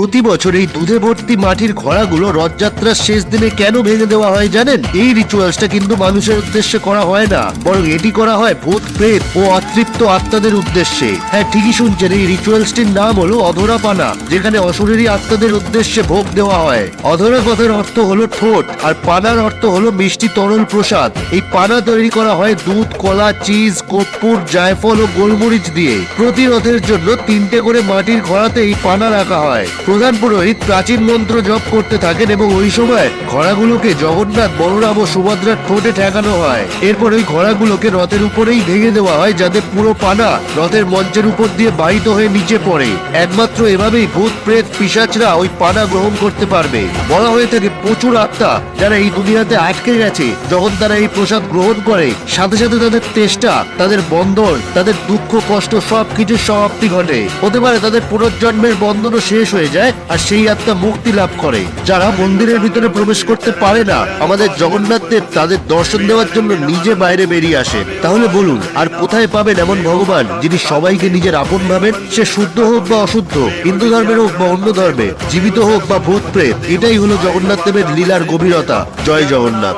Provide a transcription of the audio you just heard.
প্রতি বছর এই দুধে ভর্তি মাটির ঘোড়াগুলো রথযাত্রার শেষ দিনে কেন ভেঙে দেওয়া হয় জানেন? এই রিচুয়ালসটা কিন্তু মানুষের উদ্দেশ্যে করা হয় না, বরং এটি করা হয় ভূত প্রেত ও অতৃপ্ত আত্মাদের উদ্দেশ্যে। হ্যাঁ, ঠিকই শুনছেন, এই রিচুয়ালসটির নাম হলো অধরা পানা, যেখানে অশরীরী আত্মাদের উদ্দেশ্যে ভোগ দেওয়া হয়। অধরা কথার অর্থ হলো ঠোঁট, আর পানার অর্থ হলো মিষ্টি তরল প্রসাদ। এই পানা তৈরি করা হয় দুধ, কলা, চিজ, কর্পূর, জায়ফল ও গোলমরিচ দিয়ে। প্রতি রথের জন্য 3টে করে মাটির ঘোড়াতে এই পানা রাখা হয়। প্রধান পুরোহিত প্রাচীন মন্ত্র জপ করতে থাকেন এবং ওই সময় ঘোড়াগুলোকে জগন্নাথ, বলরাম ও সুভদ্রার ঠোঁটে ঠেকানো হয়। এরপর ওই ঘোড়াগুলোকে রথের উপরেই ভেঙে দেওয়া হয়, যাতে পুরো পানা রথের মঞ্চের উপর দিয়ে বাহিত হয়ে নিচে পড়ে। একমাত্র এভাবেই ভূত প্রেত পিশাচরা ওই পানা গ্রহণ করতে পারবে। বলা হয়ে থাকে প্রচুর আত্মা যারা এই দুনিয়াতে আটকে গেছে, যখন তারা এই প্রসাদ গ্রহণ করে, সাথে সাথে তাদের তেষ্টা, তাদের বন্ধন, তাদের দুঃখ কষ্ট সবকিছুর সমাপ্তি ঘটে। হতে পারে তাদের পুনর্জন্মের বন্ধনও শেষ হয়ে যায়, আর সেই আত্মা মুক্তি লাভ করে। যারা মন্দিরের ভিতরে প্রবেশ করতে পারে না, আমাদের জগন্নাথ দেব তাদের দর্শন দেওয়ার জন্য নিজে বাইরে বেরিয়ে আসে। তাহলে বলুন, আর কোথায় পাবেন এমন ভগবান যিনি সবাইকে নিজের আপন ভাবেন? সে শুদ্ধ হোক বা অশুদ্ধ, হিন্দু ধর্মের হোক বা অন্য ধর্মে, জীবিত হোক বা ভূত প্রেত, এটাই হলো জগন্নাথ দেবের লীলার গভীরতা। জয় জগন্নাথ।